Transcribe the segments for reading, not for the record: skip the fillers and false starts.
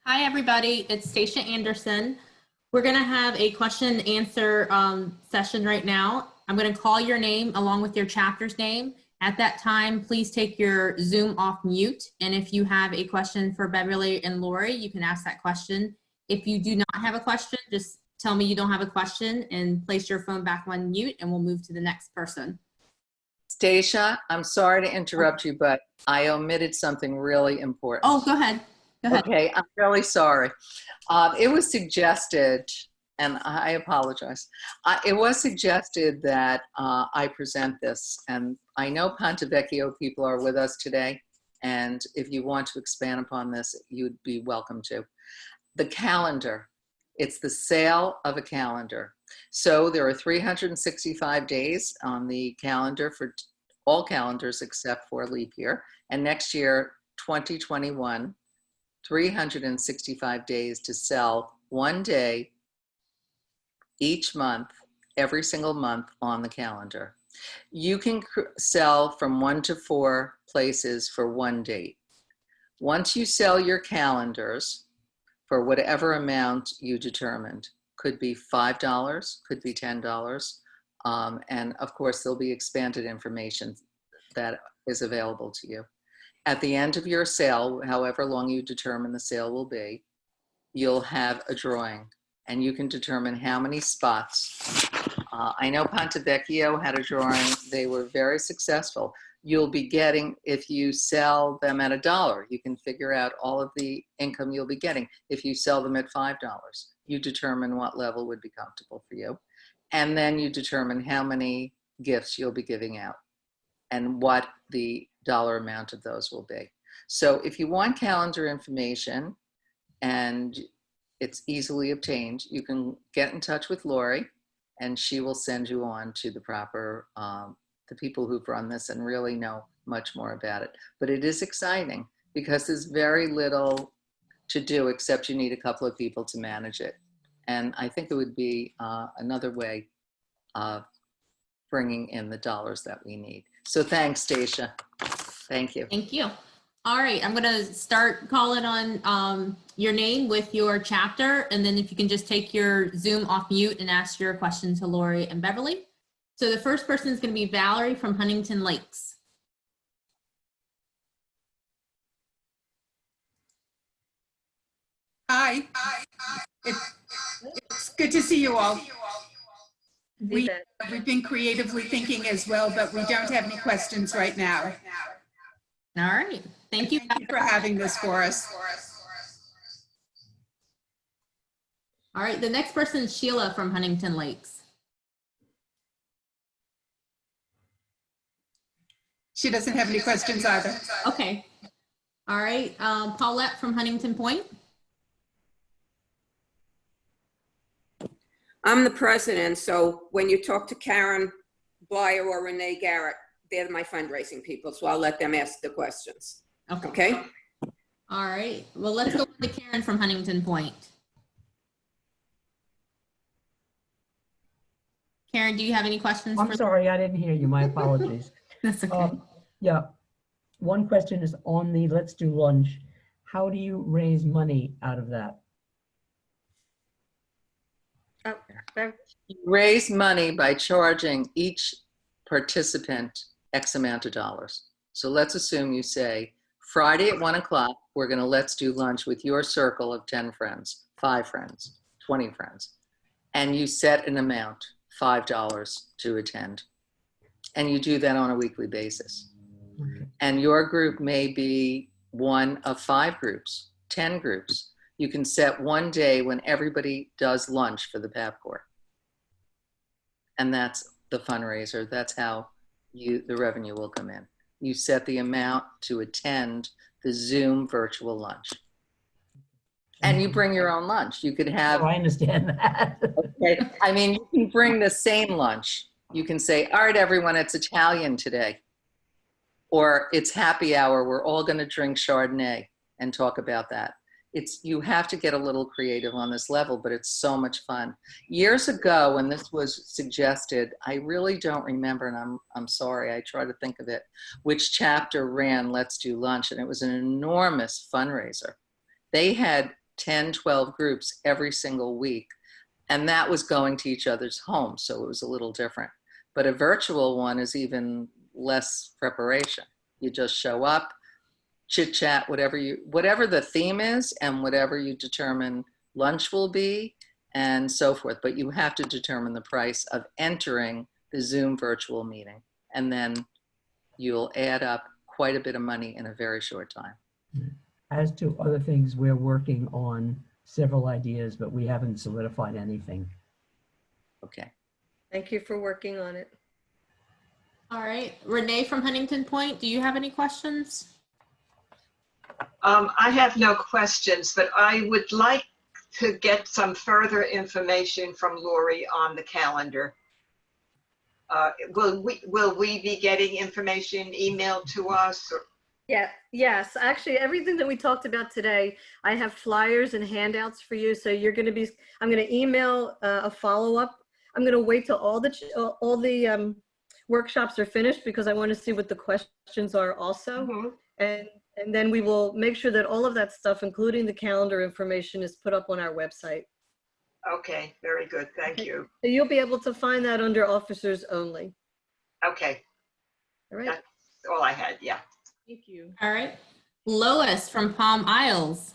Hi, everybody. It's Stacia Anderson. We're going to have a question and answer session right now. I'm going to call your name along with your chapter's name. At that time, please take your Zoom off mute. And if you have a question for Beverly and Lori, you can ask that question. If you do not have a question, just tell me you don't have a question and place your phone back on mute and we'll move to the next person. Stacia, I'm sorry to interrupt you, but I omitted something really important. Oh, go ahead. Go ahead. Okay, I'm really sorry. It was suggested, and I apologize. It was suggested that I present this, and I know Ponte Vecchio people are with us today, and if you want to expand upon this, you'd be welcome to. The calendar, it's the sale of a calendar. So there are 365 days on the calendar for all calendars except for leap year, and next year, 2021, 365 days to sell one day each month, every single month on the calendar. You can sell from 1 to 4 places for one date. Once you sell your calendars for whatever amount you determined, could be $5, could be $10, and of course there'll be expanded information that is available to you. At the end of your sale, however long you determine the sale will be, you'll have a drawing and you can determine how many spots. I know Ponte Vecchio had a drawing. They were very successful. You'll be getting, if you sell them at $1, you can figure out all of the income you'll be getting. If you sell them at $5, you determine what level would be comfortable for you. And then you determine how many gifts you'll be giving out and what the dollar amount of those will be. So if you want calendar information and it's easily obtained, you can get in touch with Lori and she will send you on to the proper, the people who've run this and really know much more about it. But it is exciting because there's very little to do except you need a couple of people to manage it. And I think it would be another way of bringing in the dollars that we need. So thanks, Stacia. Thank you. Thank you. All right, I'm gonna start calling on your name with your chapter, and then if you can just take your Zoom off mute and ask your question to Lori and Beverly. So the first person is gonna be Valerie from Huntington Lakes. Hi. It's good to see you all. We've been creatively thinking as well, but we don't have any questions right now. All right, thank you. Thank you for having this for us. All right, the next person is Sheila from Huntington Lakes. She doesn't have any questions either. Okay. All right, Paulette from Huntington Point. I'm the president, so when you talk to Karen Blyer or Renee Garrett, they're my fundraising people, so I'll let them ask the questions. Okay? All right. Well, let's go to Karen from Huntington Point. Karen, do you have any questions? I'm sorry, I didn't hear you. My apologies. That's okay. Yeah. One question is on the Let's Do Lunch. How do you raise money out of that? You raise money by charging each participant X amount of dollars. So let's assume you say, Friday at 1 o'clock, we're gonna Let's Do Lunch with your circle of 10 friends, 5 friends, 20 friends. And you set an amount, $5 to attend. And you do that on a weekly basis. Okay. And your group may be one of 5 groups, 10 groups. You can set one day when everybody does lunch for the PAP Corps. And that's the fundraiser. That's how the revenue will come in. You set the amount to attend the Zoom virtual lunch. And you bring your own lunch. You could have. Oh, I understand that. Okay. I mean, you can bring the same lunch. You can say, all right, everyone, it's Italian today. Or it's happy hour. We're all going to drink Chardonnay and talk about that. You have to get a little creative on this level, but it's so much fun. Years ago, when this was suggested, I really don't remember, and I'm sorry, I try to think of it, which chapter ran Let's Do Lunch, and it was an enormous fundraiser. They had 10, 12 groups every single week. And that was going to each other's homes, so it was a little different. But a virtual one is even less preparation. You just show up, chit chat, whatever the theme is and whatever you determine lunch will be and so forth. But you have to determine the price of entering the Zoom virtual meeting. And then you'll add up quite a bit of money in a very short time. As to other things, we're working on several ideas, but we haven't solidified anything. Okay. Thank you for working on it. All right, Renee from Huntington Point, do you have any questions? I have no questions, but I would like to get some further information from Lori on the calendar. Will we be getting information emailed to us? Or? Yeah, yes, actually everything that we talked about today, I have flyers and handouts for you. So you're going to be, I'm going to email a follow-up. I'm going to wait till all the workshops are finished because I want to see what the questions are also. Mm-hmm. And then we will make sure that all of that stuff, including the calendar information, is put up on our website. Okay, very good. Thank you. So you'll be able to find that under officers only. Okay, All right. that's all I had. Yeah. Thank you. All right, Lois from Palm Isles.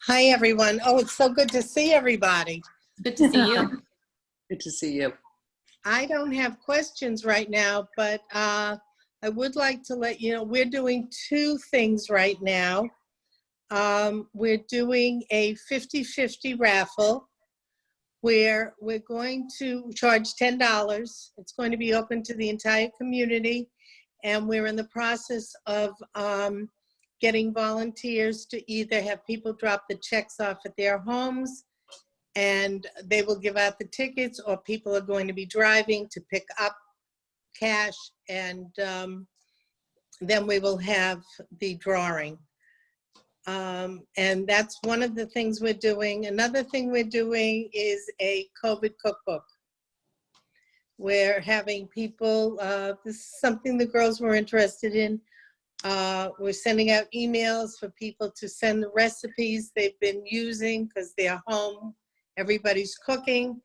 Hi, everyone. Oh, it's so good to see everybody. Good to see you. Good to see you. I don't have questions right now, but I would like to let you know we're doing two things right now. We're doing a 50-50 raffle where we're going to charge $10. It's going to be open to the entire community, and we're in the process of getting volunteers to either have people drop the checks off at their homes and they will give out the tickets, or people are going to be driving to pick up cash, and then we will have the drawing. And that's one of the things we're doing. Another thing we're doing is a COVID cookbook. We're having people, this is something the girls were interested in. We're sending out emails for people to send the recipes they've been using because they're home. Everybody's cooking.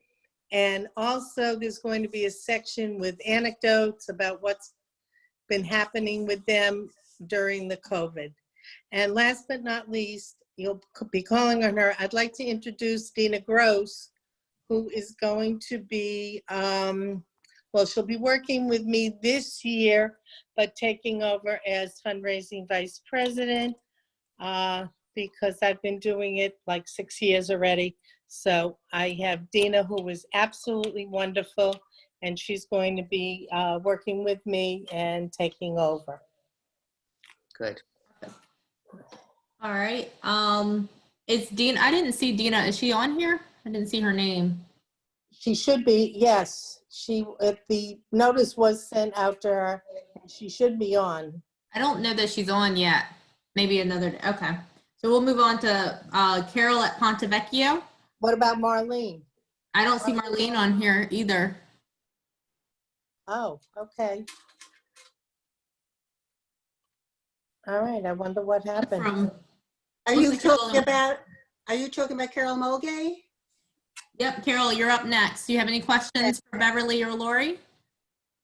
And also there's going to be a section with anecdotes about what's been happening with them during the COVID. And last but not least, you'll be calling on her. I'd like to introduce Dina Gross, who is going to be, well, she'll be working with me this year, but taking over as fundraising vice president because I've been doing it like 6 years already. So I have Dina, who is absolutely wonderful, and she's going to be working with me and taking over. Good. All right, it's Dina. I didn't see Dina. Is she on here? I didn't see her name. She should be, yes. The notice was sent out to her, and she should be on. I don't know that she's on yet. Maybe another day. Okay. So we'll move on to Carol at Ponte Vecchio. What about Marlene? I don't see Marlene on here either. Oh, okay. All right, I wonder what happened. From, Are looks you like you're talking going- about, are you talking about Carol Mulgay? Yep, Carol, you're up next. Do you have any questions for Beverly or Lori?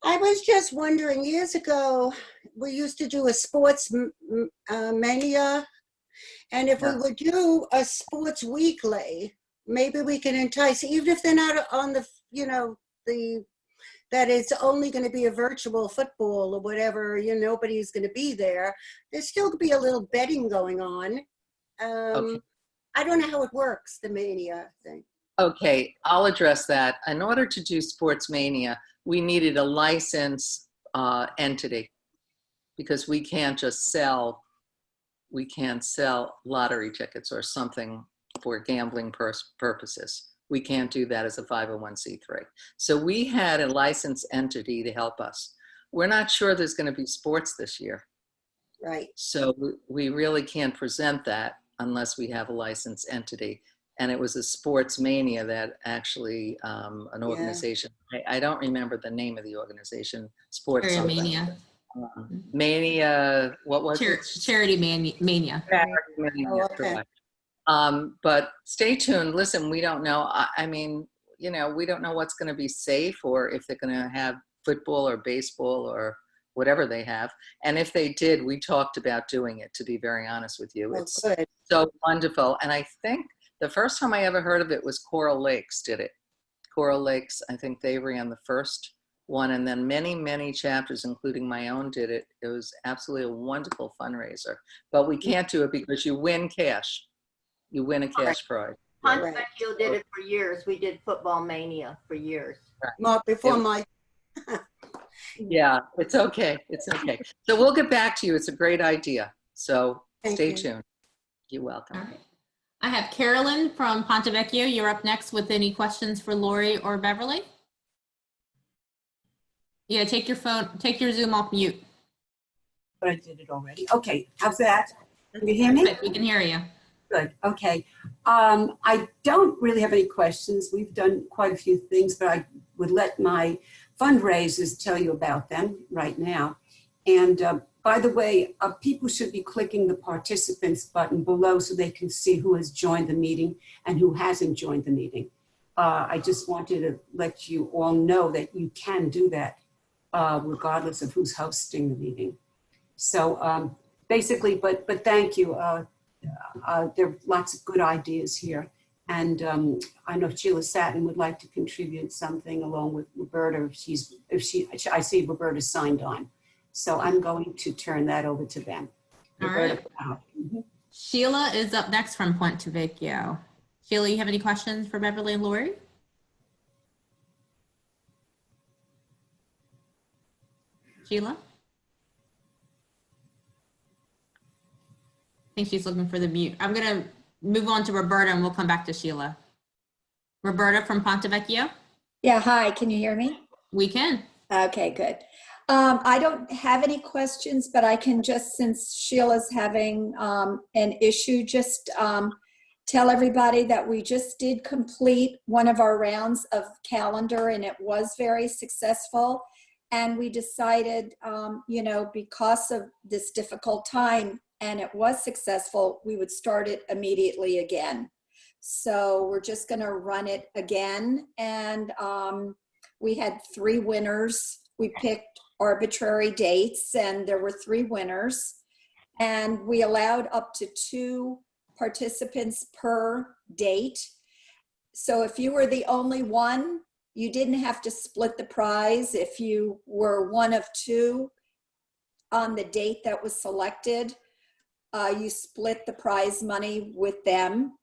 I was just wondering, years ago, we used to do a sports mania. And if we would do a sports weekly, maybe we can entice, even if they're not on the, that it's only going to be a virtual football or whatever, nobody's going to be there. There's still going to be a little betting going on. Okay. I don't know how it works, the mania thing. Okay, I'll address that. In order to do Sports Mania, we needed a license entity because we can't just sell lottery tickets or something for gambling purposes. We can't do that as a 501c3. So we had a licensed entity to help us. We're not sure there's going to be sports this year. Right. So we really can't present that unless we have a licensed entity. And it was a Sports Mania that actually, an organization, I don't remember the name of the organization, sports something. Mania. Mania, what was it? Charity Mania. Charity Mania, Oh, okay. correct. But stay tuned. Listen, we don't know. I mean, you know, we don't know what's going to be safe or if they're going to have football or baseball or whatever they have. And if they did, we talked about doing it, to be very honest with you. Oh, It's good. so wonderful. And I think the first time I ever heard of it was Coral Lakes did it. Coral Lakes, I think they ran the first one, and then many, many chapters, including my own, did it. It was absolutely a wonderful fundraiser. But we can't do it because you win cash. You win a cash prize. Pontvecchio did it for years. We did Football Mania for years. Mark, before my, Yeah, it's okay. It's okay. So we'll get back to you. It's a great idea. So Thank stay you. tuned. You're welcome. All right. I have Carolyn from Pontvecchio. You're up next with any questions for Lori or Beverly. Yeah, take your Zoom off mute. But I did it already. Okay, how's that? Can you hear me? We can hear you. Good, okay. I don't really have any questions. We've done quite a few things, but I would let my fundraisers tell you about them right now. And by the way, people should be clicking the participants button below so they can see who has joined the meeting and who hasn't joined the meeting. I just wanted to let you all know that you can do that regardless of who's hosting the meeting. So basically, but thank you. There are lots of good ideas here. And I know Sheila Satin would like to contribute something along with Roberta I see Roberta signed on. So I'm going to turn that over to them. All right. Sheila is up next from Pontvecchio. Sheila, you have any questions for Beverly and Lori? Sheila? I think she's looking for the mute. I'm going to move on to Roberta and we'll come back to Sheila. Roberta from Pontvecchio? Yeah, hi, can you hear me? We can. Okay, good. I don't have any questions, but I can just, since Sheila's having an issue, just tell everybody that we just did complete one of our rounds of calendar and it was very successful. And we decided, you know, because of this difficult time and it was successful, we would start it immediately again. So we're just going to run it again. And we had 3 winners. We picked arbitrary dates and there were 3 winners. And we allowed up to 2 participants per date. So if you were the only one, you didn't have to split the prize. If you were one of 2 on the date that was selected, you split the prize money with them.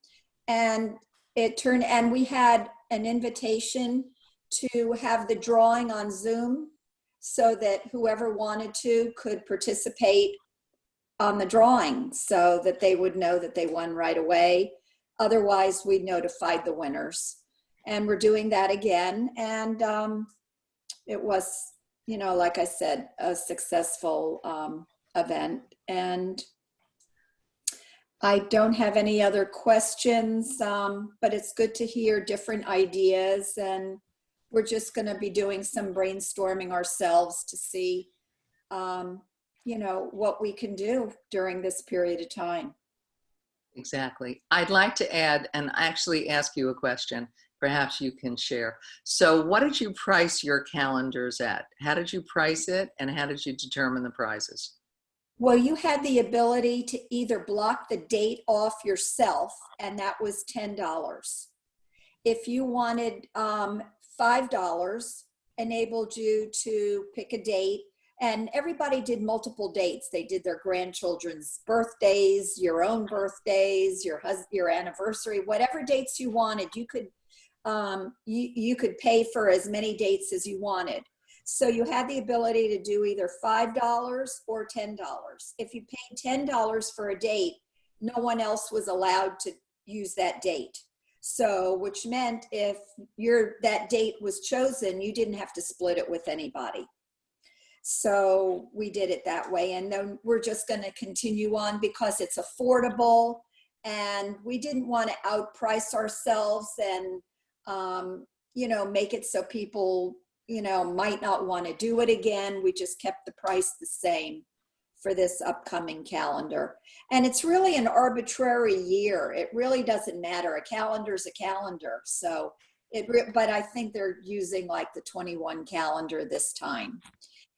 And and we had an invitation to have the drawing on Zoom so that whoever wanted to could participate on the drawing so that they would know that they won right away. Otherwise, we notified the winners. And we're doing that again. And it was, you know, like I said, a successful event. And I don't have any other questions, but it's good to hear different ideas. And we're just going to be doing some brainstorming ourselves to see, you know, what we can do during this period of time. Exactly. I'd like to add and actually ask you a question. Perhaps you can share. So what did you price your calendars at? How did you price it and how did you determine the prizes? Well, you had the ability to either block the date off yourself, and that was $10. If you wanted $5, enabled you to pick a date, and everybody did multiple dates. They did their grandchildren's birthdays, your own birthdays, your anniversary, whatever dates you wanted. You could you could pay for as many dates as you wanted. So you had the ability to do either $5 or $10. If you paid $10 for a date, no one else was allowed to use that date. So, which meant if that date was chosen, you didn't have to split it with anybody. So we did it that way. And then we're just going to continue on because it's affordable and we didn't want to outprice ourselves and, you know, make it so people might not want to do it again. We just kept the price the same for this upcoming calendar. And it's really an arbitrary year. It really doesn't matter. A calendar is a calendar. So but I think they're using like the 21 calendar this time.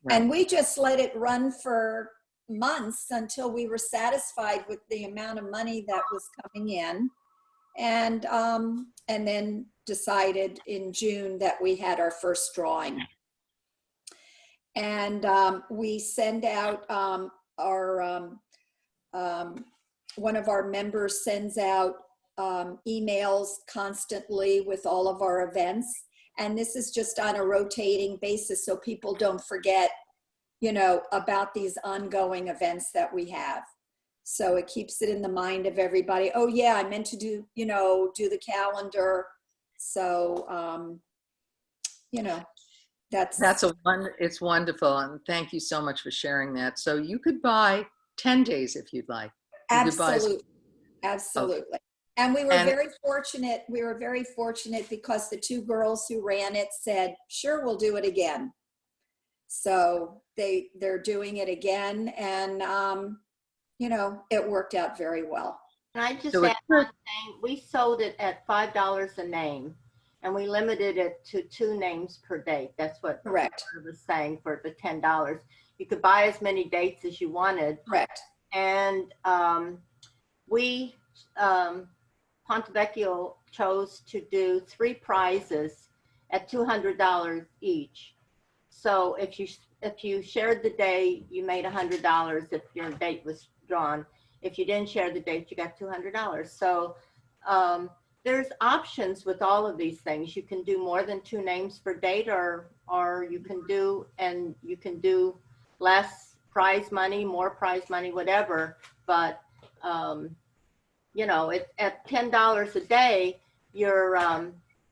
Right. And we just let it run for months until we were satisfied with the amount of money that was coming in. And then decided in June that we had our first drawing. And we send out one of our members sends out emails constantly with all of our events. And this is just on a rotating basis so people don't forget, about these ongoing events that we have. So it keeps it in the mind of everybody. Oh yeah, I meant to do the calendar. So, it's wonderful. And thank you so much for sharing that. So you could buy 10 days if you'd like. Absolutely. Okay. And we were very fortunate. We were very fortunate because the two girls who ran it said, sure, we'll do it again. So they're doing it again. And, it worked out very well. And I just add one thing. We sold it at $5 a name, and we limited it to 2 names per date. That's what correct I was saying for the $10. You could buy as many dates as you wanted. Correct. And we, Ponte Vecchio chose to do 3 prizes at $200 each. So if you shared the day, you made $100 if your date was drawn. If you didn't share the date, you got $200. So there's options with all of these things. You can do more than 2 names per date, or you can do less prize money, more prize money, whatever. But at $10 a day, you're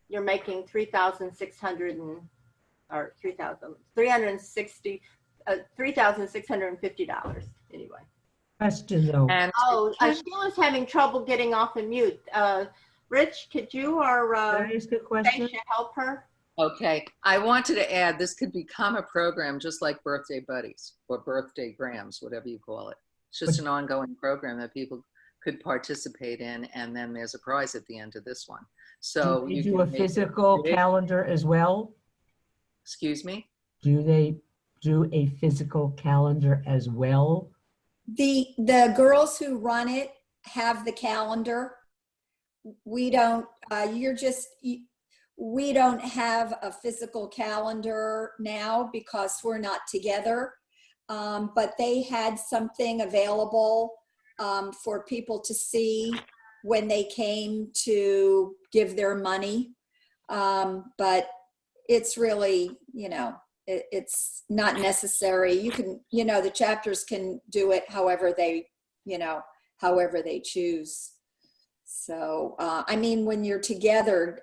making $3,650 anyway. Question though. And Sheila's having trouble getting off of mute. Rich, could you or Can I ask a question? Stacia help her? Okay, I wanted to add, this could become a program just like Birthday Buddies or Birthday Grams, whatever you call it. It's just an ongoing program that people could participate in, and then there's a prize at the end of this one. So do they do a physical calendar as well? Excuse me? Do they do a physical calendar as well? The girls who run it have the calendar. We don't, we don't have a physical calendar now because we're not together. But they had something available for people to see when they came to give their money. But it's really, it's not necessary. You can, the chapters can do it however they choose. So, when you're together,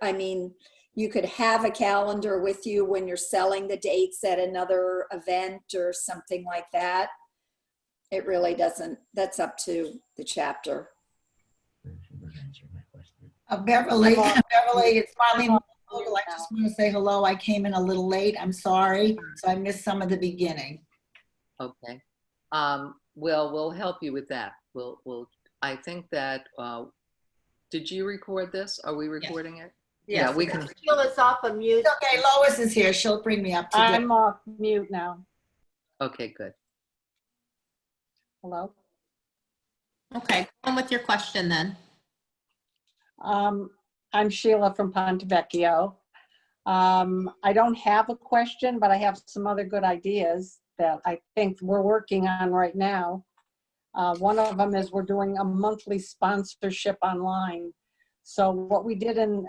you could have a calendar with you when you're selling the dates at another event or something like that. It really doesn't, that's up to the chapter. Beverly, it's Marlene. I just want to say hello. I came in a little late. I'm sorry. So I missed some of the beginning. Okay. We'll help you with that. I think that, did you record this? Are we recording it? Yes. Yeah, we can. Sheila's off of mute. Okay, Lois is here. She'll bring me up to date. I'm off mute now. Okay, good. Hello? Okay, on with your question then. I'm Sheila from Ponte Vecchio. I don't have a question, but I have some other good ideas that I think we're working on right now. One of them is we're doing a monthly sponsorship online. So what we did in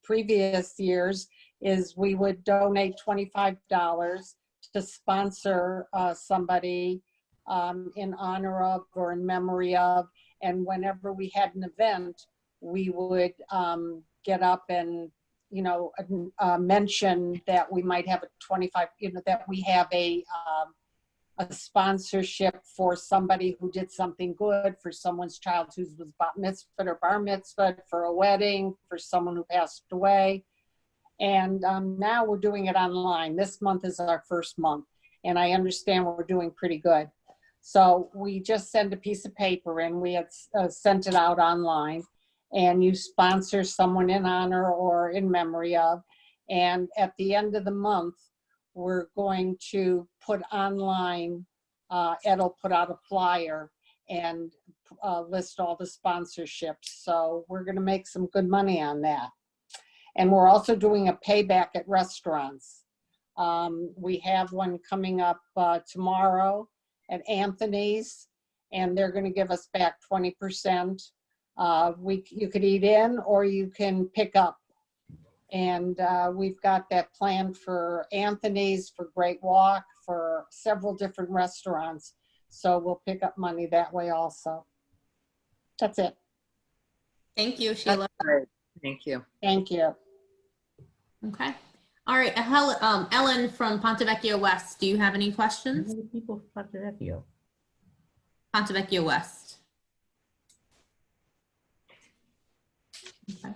previous years is we would donate $25 to sponsor somebody in honor of or in memory of, and whenever we had an event, we would get up and mention that we might have a 25, that we have a sponsorship for somebody who did something good, for someone's child who was bat mitzvah or bar mitzvah, for a wedding, for someone who passed away. And now we're doing it online. This month is our first month, and I understand we're doing pretty good. So we just send a piece of paper in. We have sent it out online, and you sponsor someone in honor or in memory of. And at the end of the month, we're going to put online, Ed'll put out a flyer and list all the sponsorships. So we're going to make some good money on that. And we're also doing a payback at restaurants. We have one coming up tomorrow at Anthony's, and they're going to give us back 20%. You could eat in or you can pick up. And we've got that planned for Anthony's, for Great Walk, for several different restaurants. So we'll pick up money that way also. That's it. Thank you, Sheila. Thank you. Thank you. Okay. All right, Ellen from Ponte Vecchio West, do you have any questions? How many people from Ponte Vecchio? Ponte Vecchio West. Okay.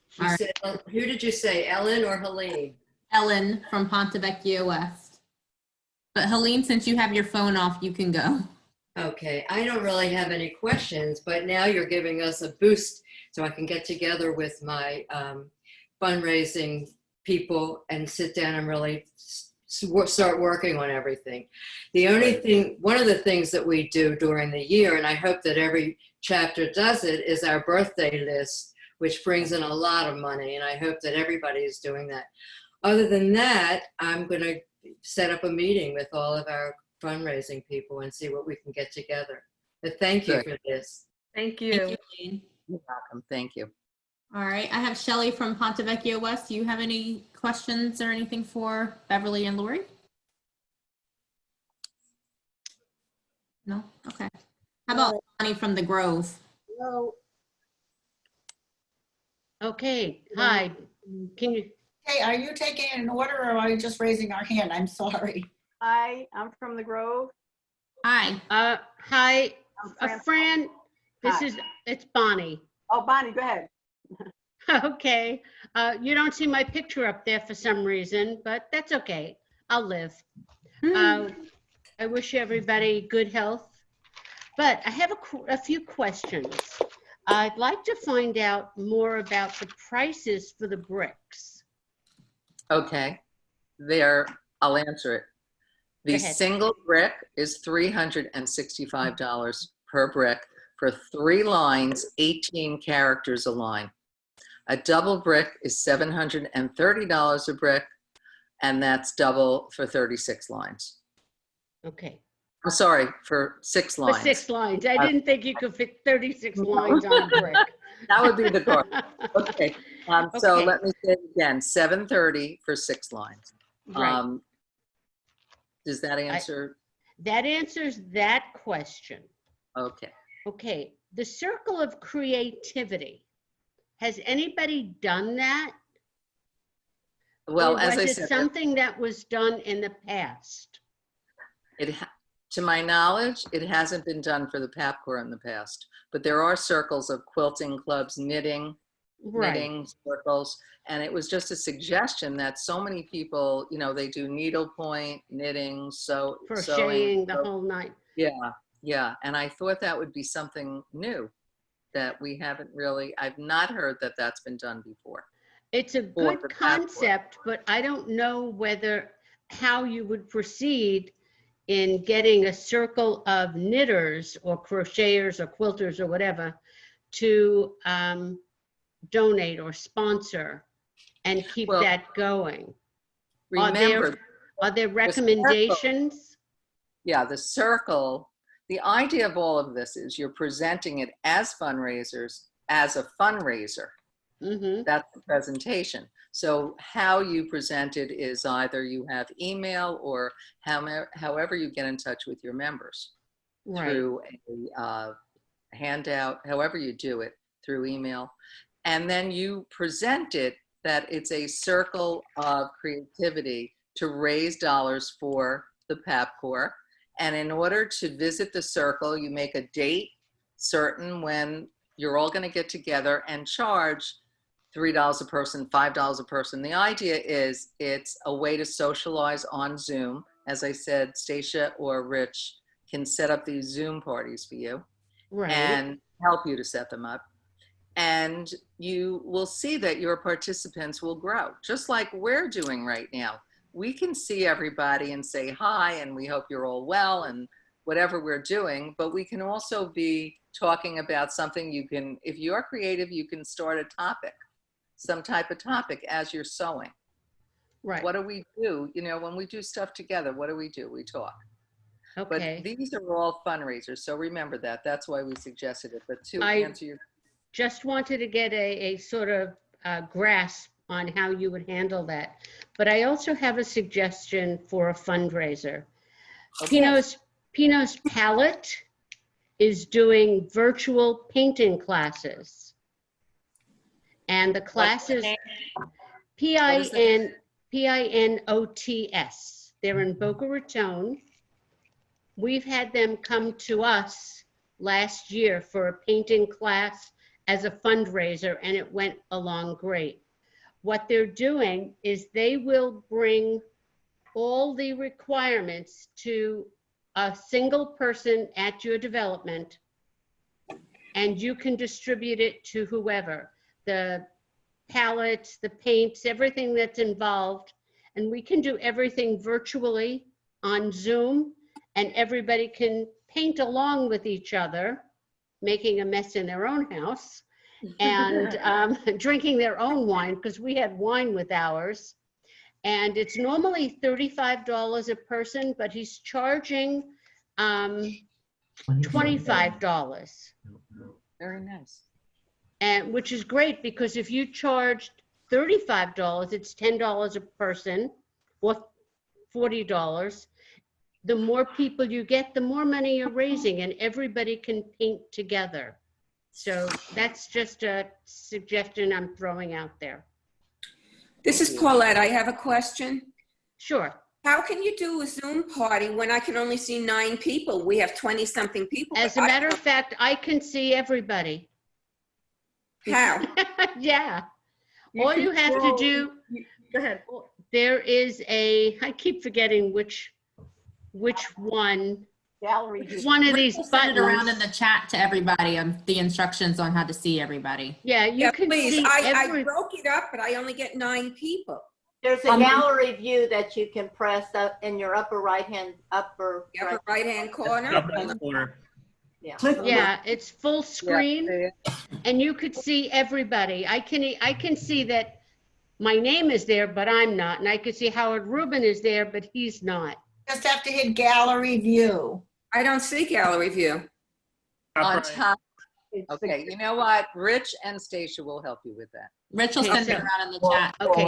She said, who did you say, Ellen or Helene? Ellen from Ponte Vecchio West. But Helene, since you have your phone off, you can go. Okay, I don't really have any questions, but now you're giving us a boost so I can get together with my fundraising people and sit down and really start working on everything. The only thing, one of the things that we do during the year, and I hope that every chapter does it, is our birthday list, which brings in a lot of money, and I hope that everybody is doing that. Other than that, I'm going to set up a meeting with all of our fundraising people and see what we can get together. But thank you for this. Thank you. Thank you, Jane. You're welcome. Thank you. All right, I have Shelley from Ponte Vecchio West. Do you have any questions or anything for Beverly and Lori? No? Okay. How about Bonnie from the Grove? Hello. Okay, hi. Can you? Hey, are you taking it in order or are you just raising our hand? I'm sorry. Hi, I'm from the Grove. Hi. Hi, Fran. Hi. It's Bonnie. Oh, Bonnie, go ahead. Okay. You don't see my picture up there for some reason, but that's okay. I'll live. I wish everybody good health. But I have a few questions. I'd like to find out more about the prices for the bricks. Okay, I'll answer it. The single brick is $365 per brick for 3 lines, 18 characters a line. A double brick is $730 a brick, and that's double for 36 lines. Okay. I'm sorry, for 6 lines. For 6 lines. I didn't think you could fit 36 lines on a brick. That would be the goal. Okay. So let me say it again, $730 for 6 lines. Right. Does that answer? That answers that question. Okay. Okay. The circle of creativity. Has anybody done that? Well, or as I was said, it something that was done in the past? To my knowledge, it hasn't been done for the PAP Corps in the past, but there are circles of quilting clubs, knitting circles, and it was just a suggestion that so many people, you know, they do needlepoint, knitting, Crocheting, sewing, the whole night. Yeah, and I thought that would be something new that we haven't really, I've not heard that that's been done before. It's a good concept, but I don't know how you would proceed in getting a circle of knitters or crocheters or quilters or whatever to donate or sponsor and keep that going. Remember, are there recommendations? The circle, the idea of all of this is you're presenting it as fundraisers, as a fundraiser. That's the presentation. So how you present it is either you have email or however you get in touch with your members through a handout, however you do it through email. And then you present it that it's a circle of creativity to raise dollars for the PAP Corps. And in order to visit the circle, you make a date certain when you're all going to get together and charge $3 a person, $5 a person. The idea is it's a way to socialize on Zoom. As I said, Stacia or Rich can set up these Zoom parties for you and help you to set them up. And you will see that your participants will grow, just like we're doing right now. We can see everybody and say hi, and we hope you're all well and whatever we're doing, but we can also be talking about something. You can, if you're creative, you can start a topic, some type of topic as you're sewing. Right. What do we do? You know, when we do stuff together, what do? We talk. Okay. But these are all fundraisers, so remember that. That's why we suggested it. But to I answer your just wanted to get a sort of grasp on how you would handle that. But I also have a suggestion for a fundraiser. Okay. Pino's Palette is doing virtual painting classes. And the classes, Pinots. They're in Boca Raton. We've had them come to us last year for a painting class as a fundraiser, and it went along great. What they're doing is they will bring all the requirements to a single person at your development, and you can distribute it to whoever. The palettes, the paints, everything that's involved, and we can do everything virtually on Zoom, and everybody can paint along with each other, making a mess in their own house, and drinking their own wine, because we had wine with ours. And it's normally $35 a person, but he's charging $25. Very nice. And which is great, because if you charged $35, it's $10 a person, or $40. The more people you get, the more money you're raising, and everybody can paint together. So that's just a suggestion I'm throwing out there. This is Paulette. I have a question. Sure. How can you do a Zoom party when I can only see 9 people? We have 20-something people. As a matter of fact, I can see everybody. How? Yeah. All you have to do, Go ahead. there is I keep forgetting which one. Gallery. One of these Send it around in buttons. the chat to everybody, the instructions on how to see everybody. Yeah, you can please. see I broke it up, but I only get 9 people. There's a gallery view that you can press up in your upper right-hand corner. Yeah. Yeah, it's full screen, and you could see everybody. I can see that my name is there, but I'm not, and I could see Howard Rubin is there, but he's not. Just have to hit gallery view. I don't see gallery view. On top. Okay, you know what? Rich and Stacia will help you with that. Rich will send it around in the chat. Okay,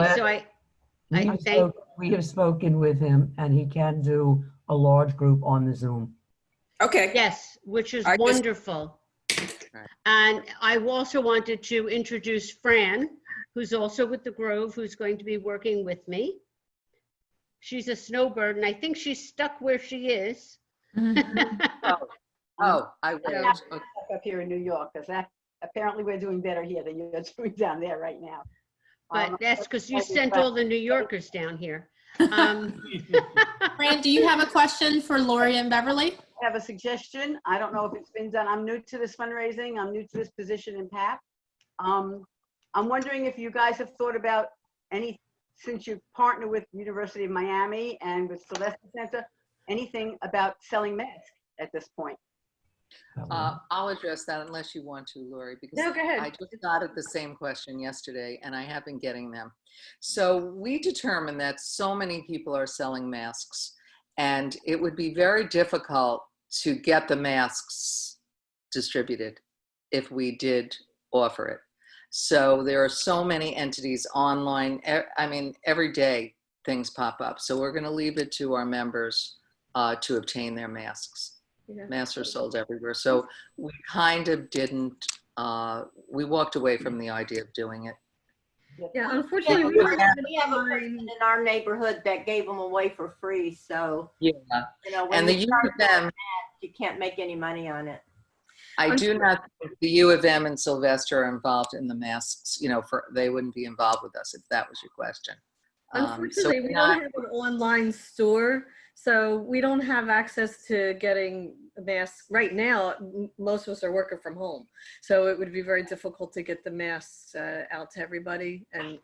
so we have spoken with him, and he can do a large group on the Zoom. Okay. Yes, which is wonderful. And I also wanted to introduce Fran, who's also with the Grove, who's going to be working with me. She's a snowbird, and I think she's stuck where she is. I will. Up here in New York, because apparently we're doing better here than you're doing down there right now. But that's because you sent all the New Yorkers down here. Fran, do you have a question for Lori and Beverly? I have a suggestion. I don't know if it's been done. I'm new to this fundraising. I'm new to this position in PAC. I'm wondering if you guys have thought about since you partner with University of Miami and with Celeste Center, anything about selling masks at this point? I'll address that unless you want to, Lori, because No, go ahead. I just got at the same question yesterday and I have been getting them. So we determined that so many people are selling masks and it would be very difficult to get the masks distributed if we did offer it. So there are so many entities online. I mean, every day things pop up. So we're going to leave it to our members to obtain their masks. Yeah. Masks are sold everywhere. So we kind of didn't, we walked away from the idea of doing it. Yeah, unfortunately, we have a person in our neighborhood that gave them away for free. So, yeah. you know, when And the you use start of them, you can't make any money on it. I do not think the U of M and Sylvester are involved in the masks, they wouldn't be involved with us if that was your question. Unfortunately, we don't have an online store, so we don't have access to getting a mask. Right now, most of us are working from home, so it would be very difficult to get the masks out to everybody. And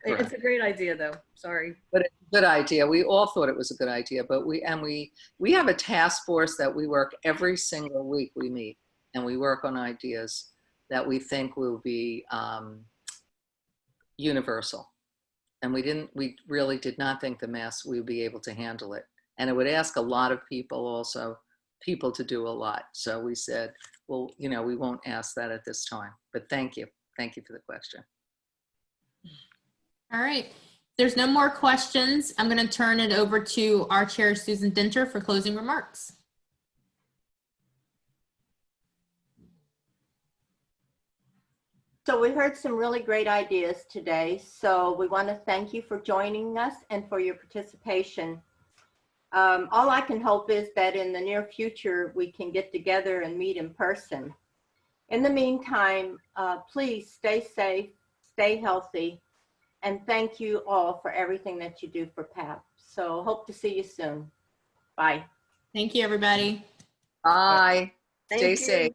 it's a great idea, though. Sorry. But it's a good idea. We all thought it was a good idea, but we have a task force that we work every single week. We meet and we work on ideas that we think will be universal. And we really did not think the mask, we would be able to handle it. And it would ask a lot of people to do a lot. So we said, well, we won't ask that at this time, but thank you. Thank you for the question. All right. There's no more questions. I'm going to turn it over to our chair, Susan Dinter, for closing remarks. So we heard some really great ideas today. So we want to thank you for joining us and for your participation. All I can hope is that in the near future, we can get together and meet in person. In the meantime, please stay safe, stay healthy, and thank you all for everything that you do for PAP. So hope to see you soon. Bye. Thank you, everybody. Bye. Stay Thank you. safe.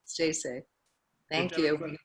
Stay safe. Thank you.